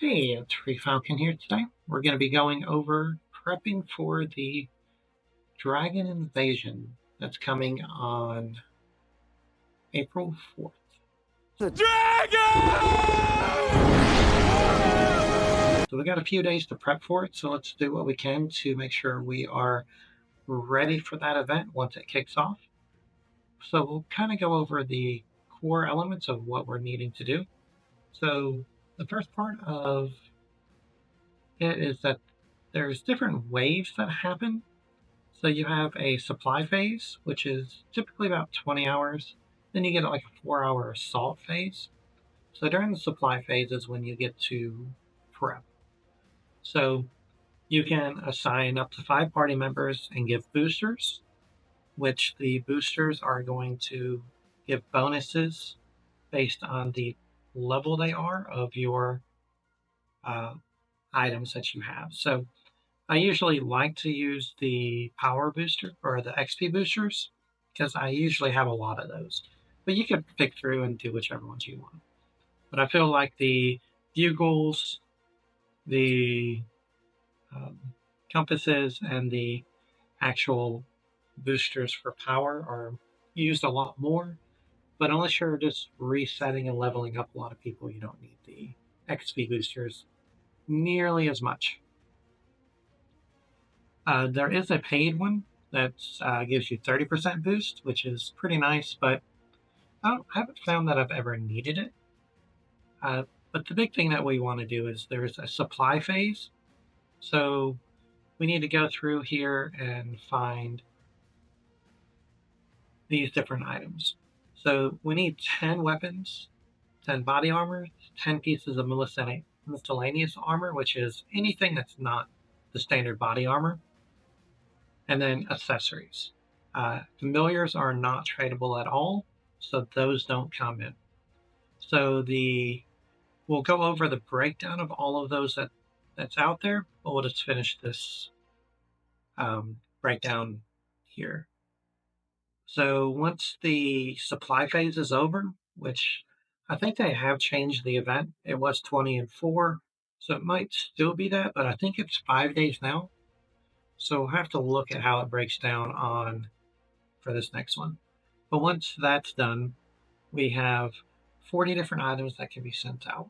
Hey, it's Free Falcon here today. We're going to be going over prepping for the Dragon Invasion that's coming on April 4th. So we got a few days to prep for it, so let's do what we can to make sure we are ready for that event once it kicks off. So we'll kind of go over the core elements of what we're needing to do. So the first part of it is that there's different waves that happen. So you have a supply phase, which is typically about 20 hours. Then you get like a 4-hour assault phase. So during the supply phase is when you get to prep. So you can assign up to 5 party members and give boosters, which the boosters are going to give bonuses based on the level they are of your uh, items that you have. So I usually like to use the power booster or the XP boosters because I usually have a lot of those. But you can pick through and do whichever ones you want. But I feel like the bugles, the um, compasses, and the actual boosters for power are used a lot more. But unless you're just resetting and leveling up a lot of people, you don't need the XP boosters nearly as much. There is a paid one that gives you 30% boost, which is pretty nice, but I haven't found that I've ever needed it. Uh, but the big thing that we want to do is there's a supply phase. So we need to go through here and find these different items. So we need 10 weapons, 10 body armor, 10 pieces of miscellaneous armor, which is anything that's not the standard body armor, and then accessories. Familiars are not tradable at all, so those don't come in. So we'll go over the breakdown of all of those that's out there, but we'll just finish this breakdown here. So once the supply phase is over, which I think they have changed the event, it was 20 and 4, so it might still be that, but I think it's 5 days now. So we'll have to look at how it breaks down on for this next one. But once that's done, we have 40 different items that can be sent out.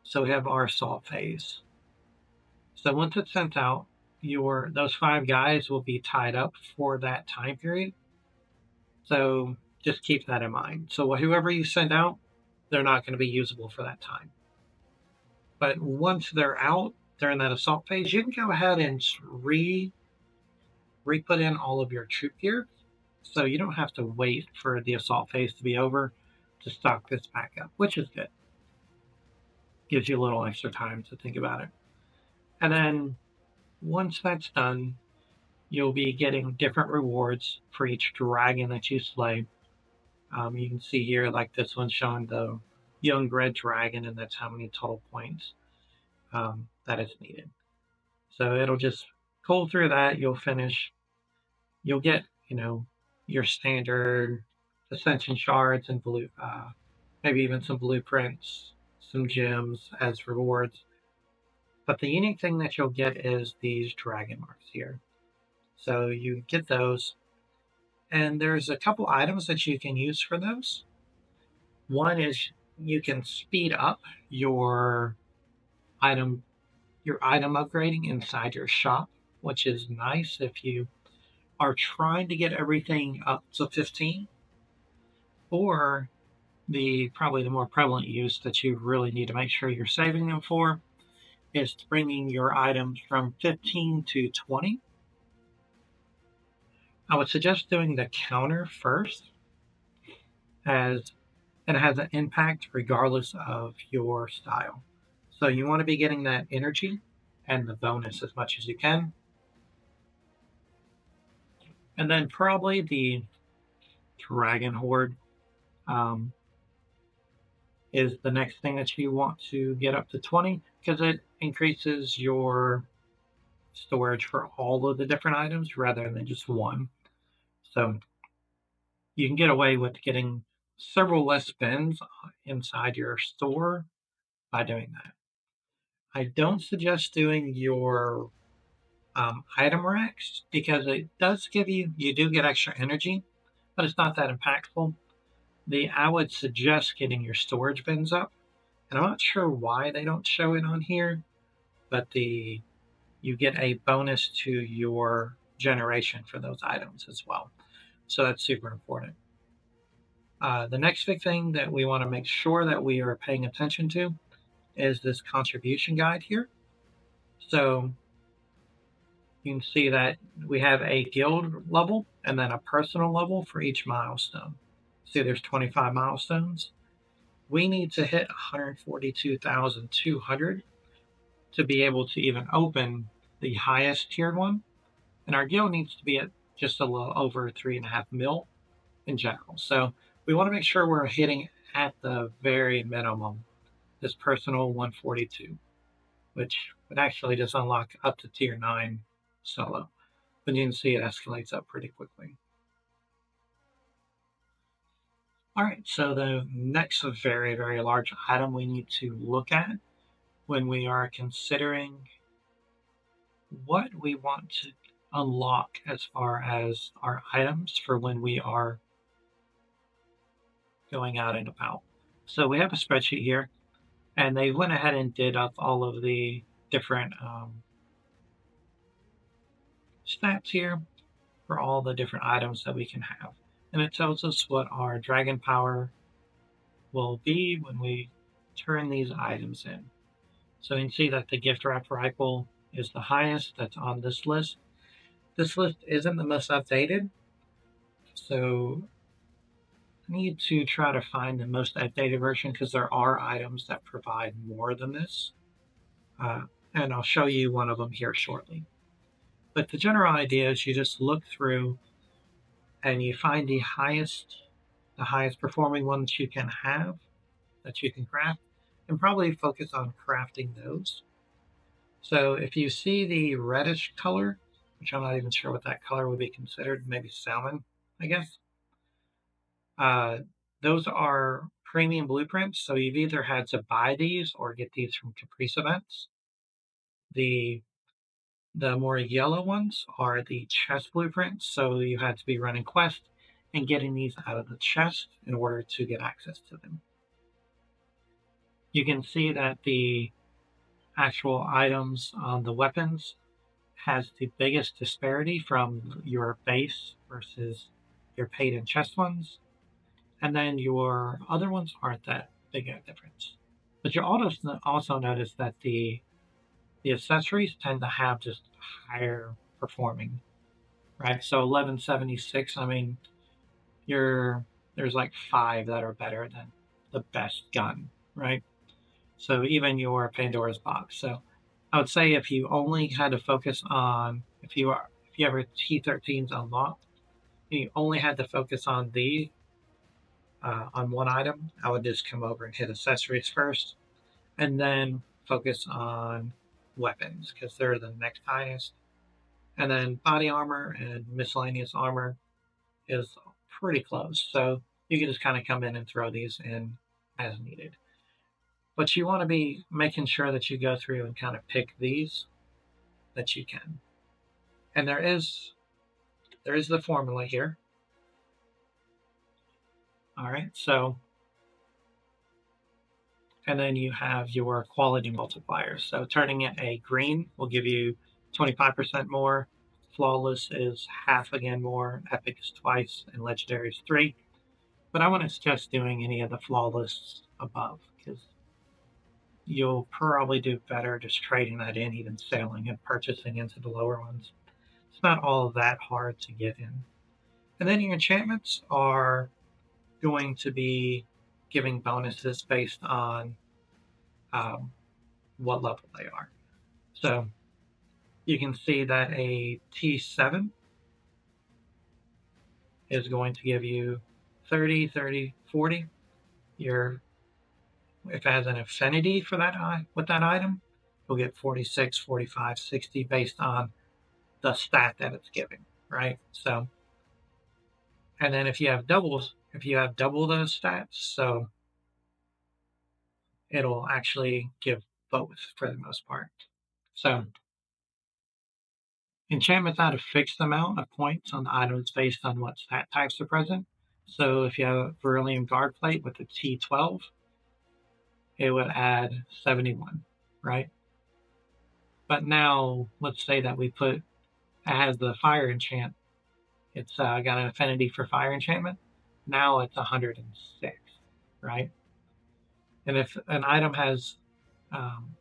So we have our assault phase. So once it's sent out, those 5 guys will be tied up for that time period. So just keep that in mind. So whoever you send out, they're not going to be usable for that time. But once they're out during that assault phase, you can go ahead and re-put in all of your troop gear. So you don't have to wait for the assault phase to be over to stock this back up, which is good. Gives you a little extra time to think about it. And then once that's done, you'll be getting different rewards for each dragon that you slay. You can see here, like this one showing the young red dragon, and that's how many total points that is needed. So it'll just pull through that. You'll finish. You'll get, your standard ascension shards and maybe even some blueprints, some gems as rewards. But the unique thing that you'll get is these dragon marks here. So you get those, and there's a couple items that you can use for those. One is you can speed up your item upgrading inside your shop, which is nice if you are trying to get everything up to 15, or probably the more prevalent use that you really need to make sure you're saving them for is bringing your items from 15 to 20. I would suggest doing the counter first, as it has an impact regardless of your style. So you want to be getting that energy and the bonus as much as you can. And then probably the Dragon Horde is the next thing that you want to get up to 20, because it increases your storage for all of the different items rather than just one. So you can get away with getting several less bins inside your store by doing that. I don't suggest doing your item racks because it does give you do get extra energy, but it's not that impactful. I would suggest getting your storage bins up, and I'm not sure why they don't show it on here, but you get a bonus to your generation for those items as well. So that's super important. The next big thing that we want to make sure that we are paying attention to is this contribution guide here. So you can see that we have a guild level and then a personal level for each milestone. See, there's 25 milestones. We need to hit 142,200 to be able to even open the highest tiered one. And our guild needs to be at just a little over 3.5 mil in general. So we want to make sure we're hitting at the very minimum this personal 142, which would actually just unlock up to tier 9 solo. But you can see it escalates up pretty quickly. All right, so the next very, very large item we need to look at when we are considering what we want to unlock as far as our items for when we are going out and about. So we have a spreadsheet here, and they went ahead and did up all of the different stats here for all the different items that we can have. And it tells us what our dragon power will be when we turn these items in. So you can see that the gift wrap rifle is the highest that's on this list. This list isn't the most updated, so I need to try to find the most updated version because there are items that provide more than this. And I'll show you one of them here shortly. But the general idea is you just look through and you find the highest performing ones you can have that you can craft, and probably focus on crafting those. So if you see the reddish color, which I'm not even sure what that color would be considered, maybe salmon, I guess. Uh, those are premium blueprints, so you've either had to buy these or get these from Caprice events. The the more yellow ones are the chest blueprints, so you had to be running quests and getting these out of the chest in order to get access to them. You can see that the actual items on the weapons has the biggest disparity from your base versus your paid and chest ones, and then your other ones aren't that big a difference. But you also notice that the accessories tend to have just higher performing, right? So 1176, I mean, you're there's like five that are better than the best gun, right? So even your Pandora's box. So I would say if you only had to focus on if you have a T13s unlocked, and you only had to focus on on one item, I would just come over and hit accessories first, and then focus on weapons because they're the next highest. And then body armor and miscellaneous armor is pretty close. So you can just kind of come in and throw these in as needed. But you want to be making sure that you go through and kind of pick these that you can. And there is the formula here. All right. So and then you have your quality multipliers. So turning it a green will give you 25% more. Flawless is half again more. Epic is twice, and legendary is 3. But I wouldn't suggest doing any of the flawless above because you'll probably do better just trading that in, even sailing and purchasing into the lower ones. It's not all that hard to get in. And then your enchantments are going to be giving bonuses based on um, what level they are. So you can see that a T7 is going to give you 30, 30, 40. Your If it has an affinity for that with that item, you'll get 46, 45, 60 based on the stat that it's giving, right? So, and then if you have double those stats, so it'll actually give both for the most part. So enchantments add a fixed amount of points on the items based on what stat types are present. So if you have a Beryllium Guard Plate with a T12, it would add 71, right? But now let's say that we put it has the fire enchant. It's got an affinity for fire enchantment. Now it's 106, right? And if an item has, um,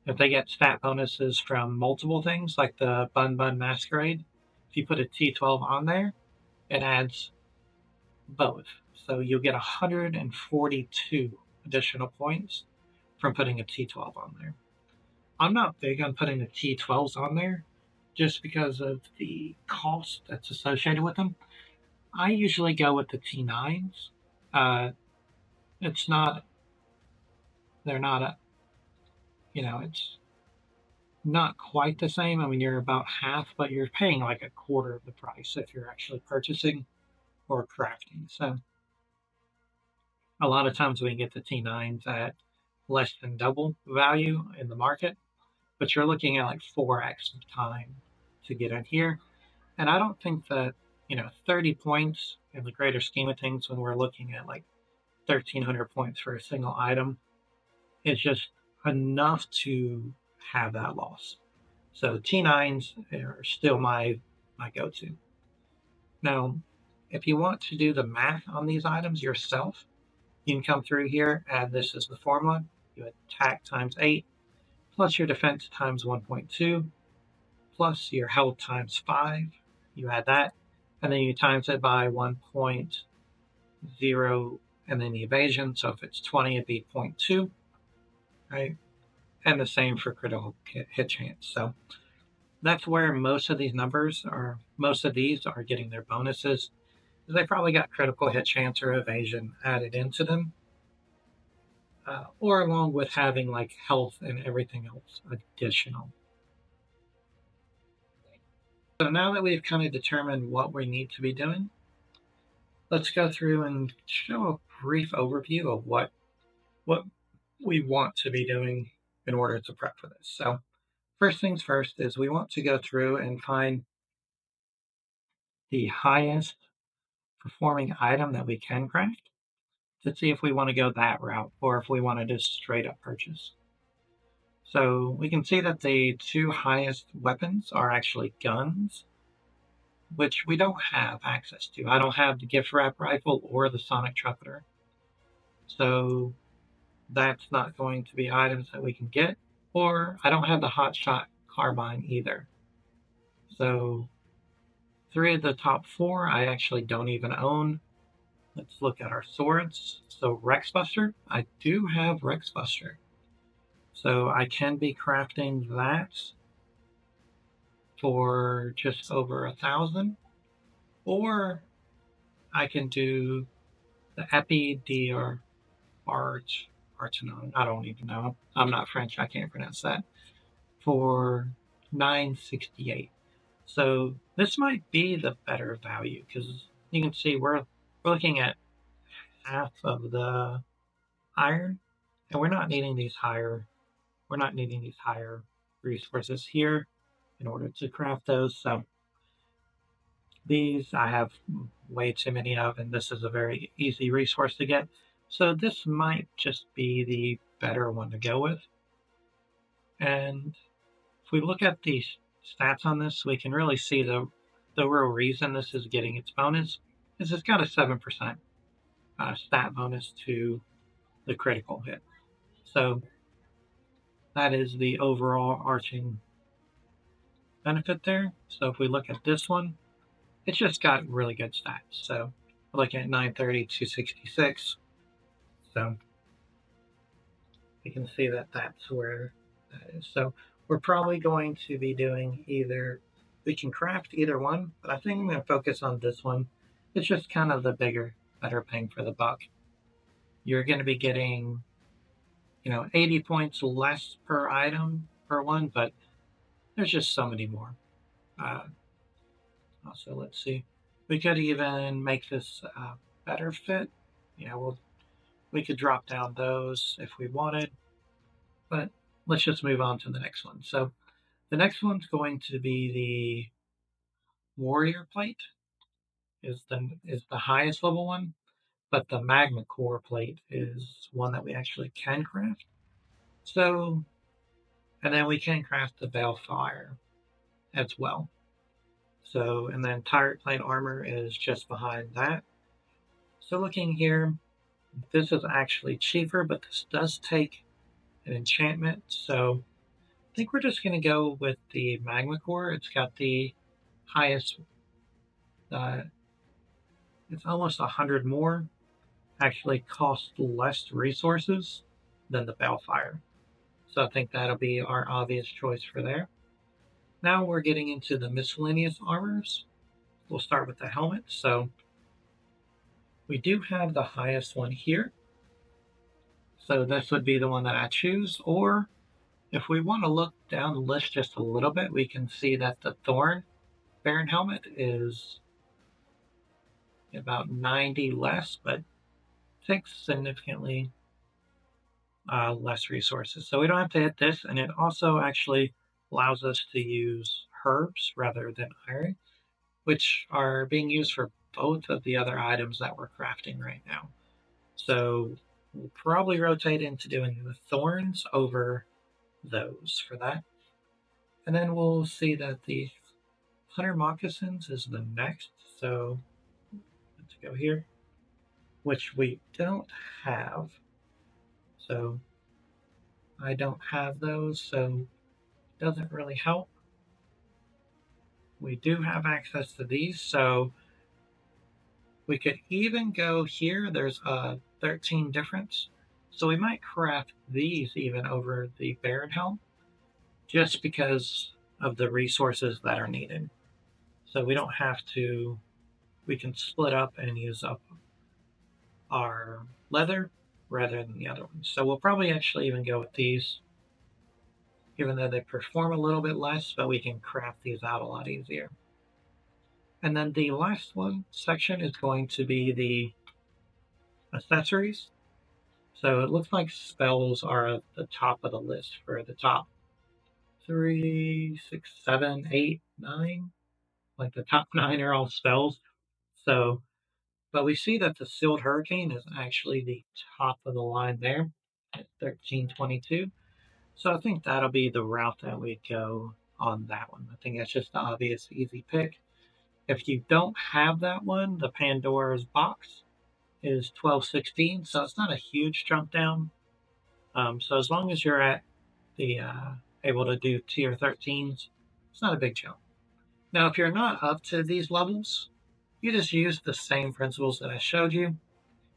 if they get stat bonuses from multiple things, like the Bun Bun Masquerade, if you put a T12 on there, it adds both. So you'll get 142 additional points from putting a T12 on there. I'm not big on putting the T12s on there just because of the cost that's associated with them. I usually go with the T9s. Uh, it's not, they're not, it's not quite the same. I mean, you're about half, but you're paying like a quarter of the price if you're actually purchasing or crafting. So a lot of times we can get the T9s at less than double value in the market, but you're looking at like 4x of time to get in here. And I don't think that, 30 points in the greater scheme of things when we're looking at like 1,300 points for a single item is just enough to have that loss. So T9s are still my go-to. Now, if you want to do the math on these items yourself, you can come through here, and this is the formula. You attack times 8, plus your defense times 1.2, plus your health times 5. You add that, and then you times it by 1.0, and then the evasion. So if it's 20, it'd be zero point 0.2, right? And the same for critical hit chance. So that's where most of these are getting their bonuses. They probably got critical hit chance or evasion added into them, or along with having like health and everything else additional. So now that we've kind of determined what we need to be doing, let's go through and show a brief overview of what we want to be doing in order to prep for this. So first things first is we want to go through and find the highest performing item that we can craft to see if we want to go that route or if we want to just straight up purchase. So we can see that the two highest weapons are actually guns, which we don't have access to. I don't have the gift wrap rifle or the sonic trumpeter. So that's not going to be items that we can get. Or I don't have the hotshot carbine either. So three of the top four I actually don't even own. Let's look at our swords. So Rexbuster, I do have Rexbuster. So I can be crafting that for just over 1,000. Or I can do the Epi or Artenon. I don't even know. I'm not French. I can't pronounce that. For 968. So this might be the better value because you can see we're looking at half of the iron, and we're not needing these higher resources here in order to craft those. So these I have way too many of, and this is a very easy resource to get. So this might just be the better one to go with. And if we look at the stats on this, we can really see the real reason this is getting its bonus is it's got a 7% stat bonus to the critical hit. So that is the overall arching benefit there. So if we look at this one, it's just got really good stats. So we're looking at 930, 266. So you can see that that's where that is. So we're probably going to be doing we can craft either one, but I think I'm going to focus on this one. It's just kind of the better bang for the buck. You're going to be getting, 80 points less per item per one, but there's just so many more. Also, let's see. We could even make this better fit. Yeah, we'll We could drop down those if we wanted, but let's just move on to the next one. So the next one's going to be the warrior plate is the highest level one, but the magma core plate is one that we actually can craft. So and then we can craft the balefire as well. So and then tyrant plate armor is just behind that. So looking here, this is actually cheaper, but this does take an enchantment. So I think we're just going to go with the magma core. It's got the highest, uh, it's almost 100 more, actually costs less resources than the balefire. So I think that'll be our obvious choice for there. Now we're getting into the miscellaneous armors. We'll start with the helmet. So we do have the highest one here. So this would be the one that I choose. Or if we want to look down the list just a little bit, we can see that the Thorn Baron helmet is about 90 less, but takes significantly less resources. So we don't have to hit this, and it also actually allows us to use herbs rather than iron, which are being used for both of the other items that we're crafting right now. So we'll probably rotate into doing the thorns over those for that. And then we'll see that the hunter moccasins is the next. So let's go here, which we don't have. So I don't have those, so it doesn't really help. We do have access to these, so we could even go here. There's a 13 difference. So we might craft these even over the Baron helm just because of the resources that are needed. So we don't have to, we can split up and use up our leather rather than the other ones. So we'll probably actually even go with these, even though they perform a little bit less, but we can craft these out a lot easier. And then the last one section is going to be the accessories. So it looks like spells are at the top of the list for the top 3, 6, 7, 8, 9. Like the top 9 are all spells. So, but we see that the Sealed Hurricane is actually the top of the line there at 1322. So I think that'll be the route that we go on that one. I think that's just the obvious, easy pick. If you don't have that one, the Pandora's Box is 1216, so it's not a huge jump down. So as long as you're at the able to do tier 13s, it's not a big jump. Now, if you're not up to these levels, you just use the same principles that I showed you.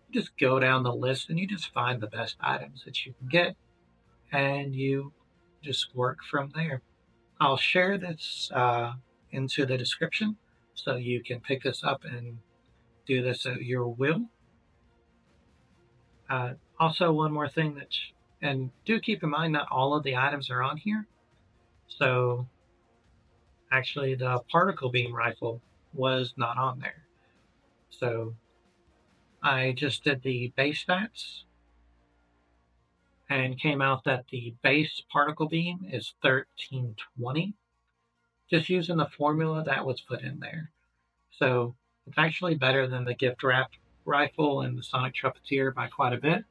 You just go down the list and you just find the best items that you can get, and you just work from there. I'll share this into the description so you can pick this up and do this at your will. Also, one more thing and do keep in mind that all of the items are on here. So, actually, the particle beam rifle was not on there. So, I just did the base stats and came out that the base particle beam is 1320, just using the formula that was put in there. So, it's actually better than the gift wrap rifle and the Sonic Trumpeter by quite a bit.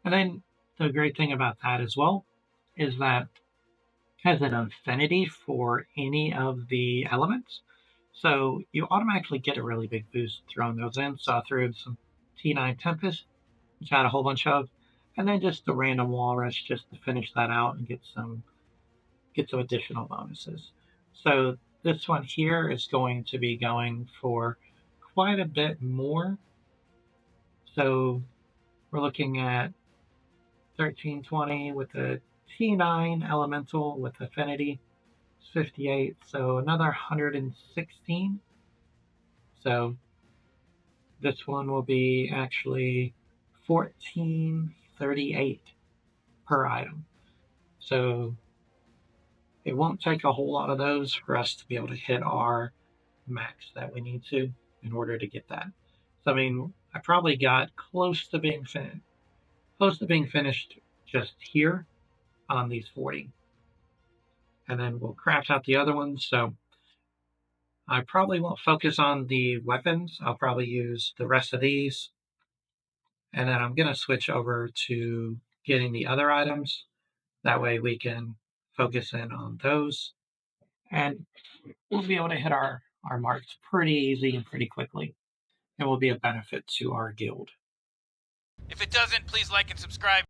And then the great thing about that as well is that has an affinity for any of the elements. So you automatically get a really big boost throwing those in. So I threw some T9 Tempest, which I had a whole bunch of, and then just the random Walrus just to finish that out and get some additional bonuses. So this one here is going to be going for quite a bit more. So we're looking at 1320 with a T9 Elemental with Affinity, 58, so another 116. So this one will be actually 1438 per item. So it won't take a whole lot of those for us to be able to hit our max that we need to in order to get that. So I mean, I probably got close to being finished just here on these 40. And then we'll craft out the other ones. So I probably won't focus on the weapons. I'll probably use the rest of these. And then I'm going to switch over to getting the other items. That way we can focus in on those. And we'll be able to hit our marks pretty easy and pretty quickly. It will be a benefit to our guild. If it doesn't, please like and subscribe.